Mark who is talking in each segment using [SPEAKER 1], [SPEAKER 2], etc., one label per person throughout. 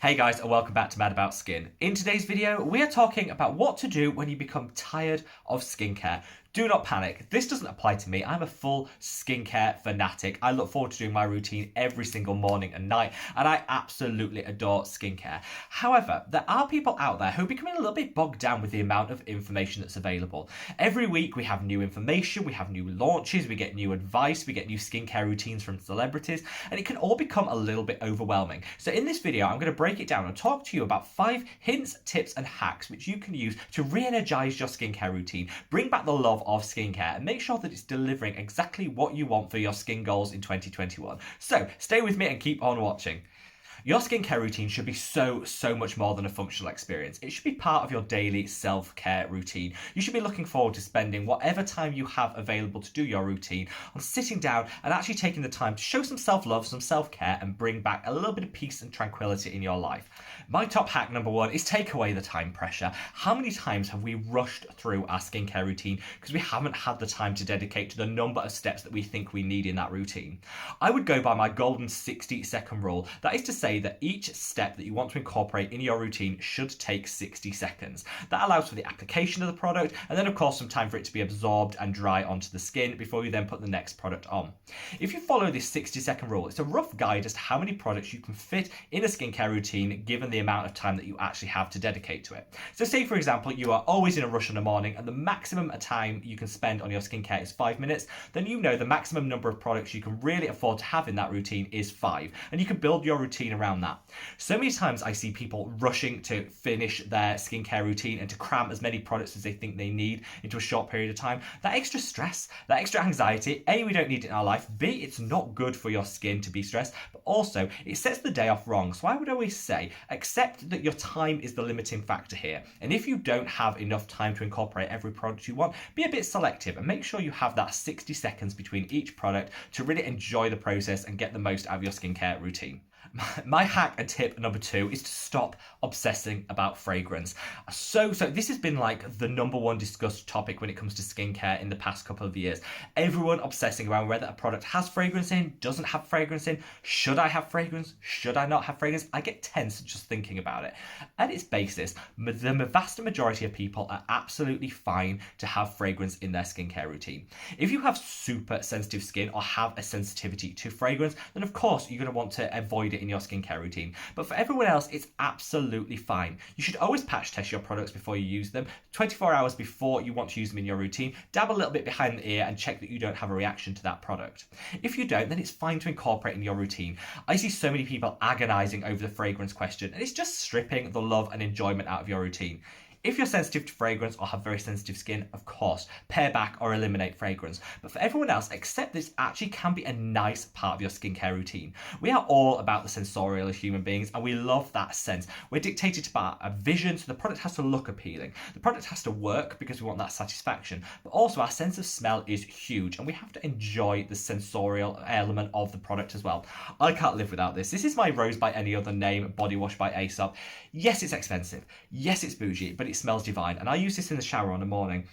[SPEAKER 1] Hey guys, and welcome back to Mad About Skin. In today's video, we are talking about what to do when you become tired of skincare. Do not panic. This doesn't apply to me. I'm a full skincare fanatic. I look forward to doing my routine every single morning and night, and I absolutely adore skincare. However, there are people out there who are becoming a little bit bogged down with the amount of information that's available. Every week we have new information, we have new launches, we get new advice, we get new skincare routines from celebrities, and it can all become a little bit overwhelming. So in this video, I'm going to break it down and talk to you about 5 hints, tips, and hacks which you can use to re-energize your skincare routine, bring back the love of skincare, and make sure that it's delivering exactly what you want for your skin goals in 2021. So stay with me and keep on watching. Your skincare routine should be so much more than a functional experience. It should be part of your daily self-care routine. You should be looking forward to spending whatever time you have available to do your routine on sitting down and actually taking the time to show some self-love, some self-care, and bring back a little bit of peace and tranquility in your life. My top hack number 1 is take away the time pressure. How many times have we rushed through our skincare routine because we haven't had the time to dedicate to the number of steps that we think we need in that routine? I would go by my golden 60-second rule. That is to say that each step that you want to incorporate in your routine should take 60 seconds. That allows for the application of the product, and then of course some time for it to be absorbed and dry onto the skin before you then put the next product on. If you follow this 60-second rule, it's a rough guide as to how many products you can fit in a skincare routine given the amount of time that you actually have to dedicate to it. So say for example you are always in a rush in the morning and the maximum time you can spend on your skincare is 5 minutes, then you know the maximum number of products you can really afford to have in that routine is 5, and you can build your routine around that. So many times I see people rushing to finish their skincare routine and to cram as many products as they think they need into a short period of time. That extra stress, that extra anxiety, A, we don't need it in our life, B, it's not good for your skin to be stressed, but also it sets the day off wrong. So I would always say, accept that your time is the limiting factor here. And if you don't have enough time to incorporate every product you want, be a bit selective and make sure you have that 60 seconds between each product to really enjoy the process and get the most out of your skincare routine. My hack and tip number 2 is to stop obsessing about fragrance. So this has been like the number 1 discussed topic when it comes to skincare in the past couple of years. Everyone obsessing around whether a product has fragrance in, doesn't have fragrance in, should I have fragrance, should I not have fragrance? I get tense just thinking about it. At its basis, the vast majority of people are absolutely fine to have fragrance in their skincare routine. If you have super sensitive skin or have a sensitivity to fragrance, then of course you're going to want to avoid it in your skincare routine. But for everyone else, it's absolutely fine. You should always patch test your products before you use them. 24 hours before you want to use them in your routine, dab a little bit behind the ear and check that you don't have a reaction to that product. If you don't, then it's fine to incorporate in your routine. I see so many people agonizing over the fragrance question, and it's just stripping the love and enjoyment out of your routine. If you're sensitive to fragrance or have very sensitive skin, of course, pare back or eliminate fragrance. But for everyone else, accept this actually can be a nice part of your skincare routine. We are all about the sensorial as human beings, and we love that sense. We're dictated by a vision, so the product has to look appealing. The product has to work because we want that satisfaction. But also our sense of smell is huge, and we have to enjoy the sensorial element of the product as well. I can't live without this. This is my Rose by Any Other Name body wash by Aesop. Yes, it's expensive. Yes, it's bougie, but it smells divine, and I use this in the shower on the morning,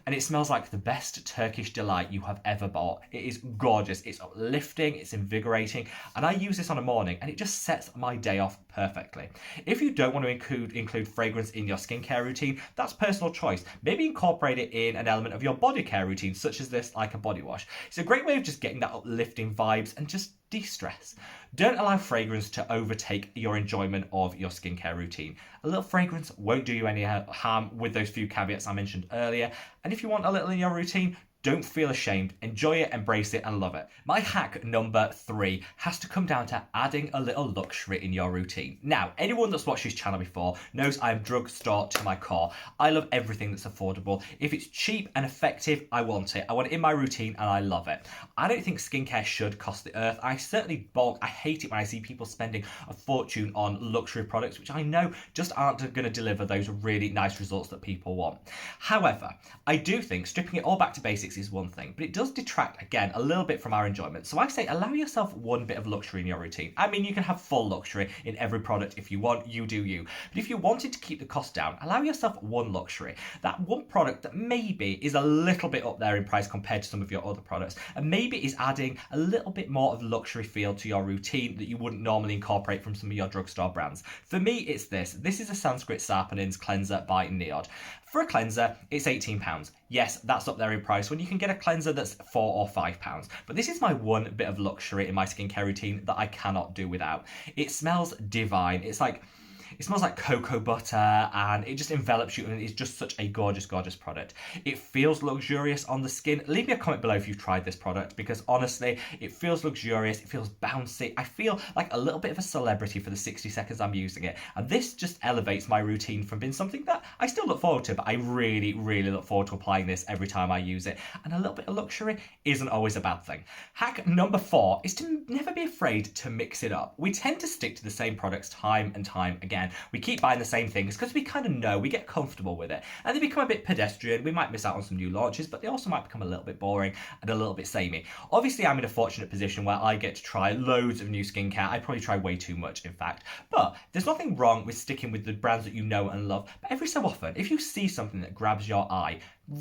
[SPEAKER 1] and it smells like the best Turkish delight you have ever bought. It is gorgeous, it's uplifting, it's invigorating, and I use this on a morning and it just sets my day off perfectly. If you don't want to include fragrance in your skincare routine, that's personal choice. Maybe incorporate it in an element of your body care routine, such as this, like a body wash. It's a great way of just getting that uplifting vibes and just de-stress. Don't allow fragrance to overtake your enjoyment of your skincare routine. A little fragrance won't do you any harm with those few caveats I mentioned earlier. And if you want a little in your routine, don't feel ashamed, enjoy it, embrace it, and love it. My hack number 3 has to come down to adding a little luxury in your routine. Now, anyone that's watched this channel before knows I'm drugstore to my core. I love everything that's affordable. If it's cheap and effective, I want it. I want it in my routine and I love it. I don't think skincare should cost the earth. I certainly balk. I hate it when I see people spending a fortune on luxury products, which I know just aren't going to deliver those really nice results that people want. However, I do think stripping it all back to basics looks is one thing, but it does detract, again, a little bit from our enjoyment. So I say allow yourself one bit of luxury in your routine. I mean, you can have full luxury in every product if you want, you do you. But if you wanted to keep the cost down, allow yourself one luxury. That one product that maybe is a little bit up there in price compared to some of your other products, and maybe is adding a little bit more of luxury feel to your routine that you wouldn't normally incorporate from some of your drugstore brands. For me, it's this. This is a Sanskrit Sarpanins cleanser by Neod. For a cleanser, it's £18. Yes, that's up there in price when you can get a cleanser that's £4 or £5. But this is my one bit of luxury in my skincare routine that I cannot do without. It smells divine. It smells like cocoa butter and it just envelops you, and it's just such a gorgeous, gorgeous product. It feels luxurious on the skin. Leave me a comment below if you've tried this product, because honestly, it feels luxurious, it feels bouncy. I feel like a little bit of a celebrity for the 60 seconds I'm using it. And this just elevates my routine from being something that I still look forward to, but I really, really look forward to applying this every time I use it. And a little bit of luxury isn't always a bad thing. Hack number 4 is to never be afraid to mix it up. We tend to stick to the same products time and time again. We keep buying the same things because we kind of know, we get comfortable with it, and they become a bit pedestrian. We might miss out on some new launches, but they also might become a little bit boring and a little bit samey. Obviously, I'm in a fortunate position where I get to try loads of new skincare. I probably try way too much, in fact, but there's nothing wrong with sticking with the brands that you know and love. But every so often, if you see something that grabs your eye,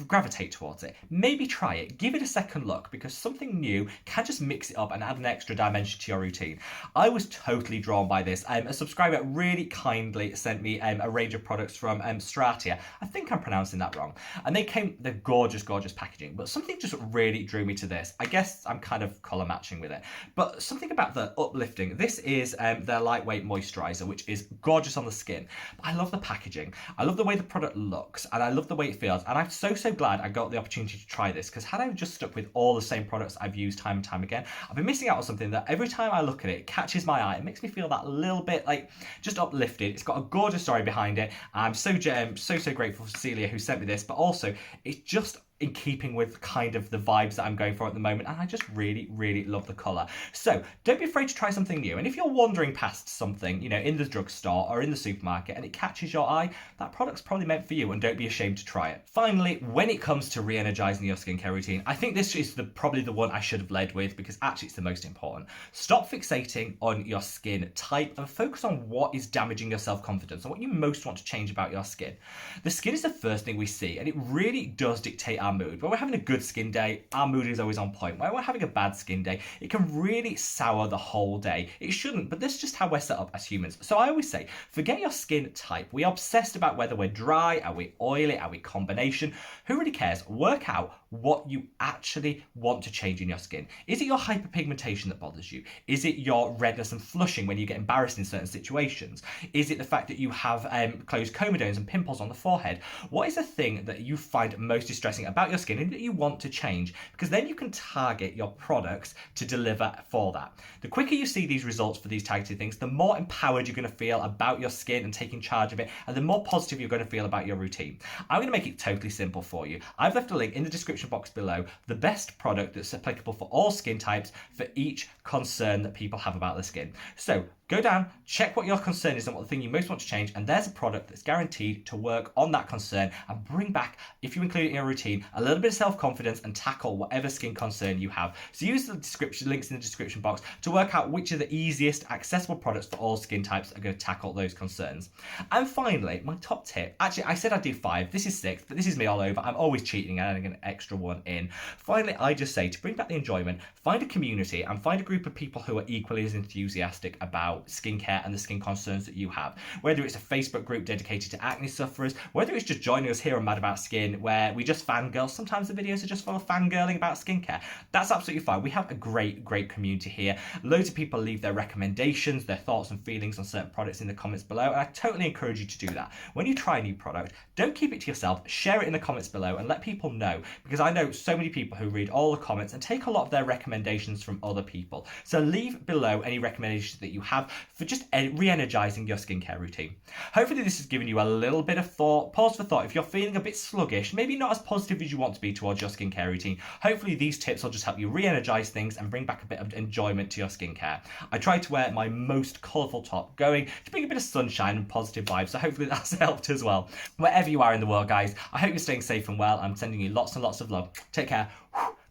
[SPEAKER 1] gravitate towards it. Maybe try it. Give it a second look, because something new can just mix it up and add an extra dimension to your routine. I was totally drawn by this. A subscriber really kindly sent me a range of products from Stratia. I think I'm pronouncing that wrong. And they're gorgeous, gorgeous packaging. But something just really drew me to this. I guess I'm kind of colour matching with it. But something about the uplifting. This is their lightweight moisturiser, which is gorgeous on the skin. But I love the packaging. I love the way the product looks, and I love the way it feels. And I'm so glad I got the opportunity to try this, because had I just stuck with all the same products I've used time and time again, I've been missing out on something that every time I look at it, it catches my eye. It makes me feel that little bit like just uplifted. It's got a gorgeous story behind it. I'm so grateful for Celia who sent me this, but also it's just in keeping with kind of the vibes that I'm going for at the moment, and I just really, really love the colour. So don't be afraid to try something new, and if you're wandering past something, you know, in the drugstore or in the supermarket and it catches your eye, that product's probably meant for you, and don't be ashamed to try it. Finally, when it comes to re-energizing your skincare routine, I think this is probably the one I should have led with, because actually it's the most important. Stop fixating on your skin type and focus on what is damaging your self-confidence and what you most want to change about your skin. The skin is the first thing we see, and it really does dictate our mood. When we're having a good skin day, our mood is always on point. When we're having a bad skin day, it can really sour the whole day. It shouldn't, but that's just how we're set up as humans. So I always say, forget your skin type. We're obsessed about whether we're dry, are we oily, are we combination. Who really cares? Work out what you actually want to change in your skin. Is it your hyperpigmentation that bothers you? Is it your redness and flushing when you get embarrassed in certain situations? Is it the fact that you have closed comedones and pimples on the forehead? What is the thing that you find most distressing about your skin and that you want to change? Because then you can target your products to deliver for that. The quicker you see these results for these targeted things, the more empowered you're going to feel about your skin and taking charge of it, and the more positive you're going to feel about your routine. I'm going to make it totally simple for you. I've left a link in the description box below, the best product that's applicable for all skin types for each concern that people have about their skin. So go down, check what your concern is and what the thing you most want to change, and there's a product that's guaranteed to work on that concern and bring back, if you include it in your routine, a little bit of self-confidence and tackle whatever skin concern you have. So use the links in the description box to work out which are the easiest accessible products for all skin types that are going to tackle those concerns. And finally, my top tip, actually I said I'd do 5, this is 6, but this is me all over. I'm always cheating and adding an extra one in. Finally, I just say to bring back the enjoyment, find a community and find a group of people who are equally as enthusiastic about skincare and the skin concerns that you have. Whether it's a Facebook group dedicated to acne sufferers, whether it's just joining us here on Mad About Skin, where we just fangirl. Sometimes the videos are just full of fangirling about skincare. That's absolutely fine. We have a great community here. Loads of people leave their recommendations, their thoughts and feelings on certain products in the comments below, and I totally encourage you to do that. When you try a new product, don't keep it to yourself, share it in the comments below and let people know, because I know so many people who read all the comments and take a lot of their recommendations from other people. So leave below any recommendations that you have, have for just re-energizing your skincare routine. Hopefully this has given you a little bit of thought, pause for thought. If you're feeling a bit sluggish, maybe not as positive as you want to be towards your skincare routine, hopefully these tips will just help you re-energize things and bring back a bit of enjoyment to your skincare. I try to wear my most colourful top going to bring a bit of sunshine and positive vibes, so hopefully that's helped as well. Wherever you are in the world, guys, I hope you're staying safe and well. I'm sending you lots and lots of love. Take care.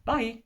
[SPEAKER 1] Bye.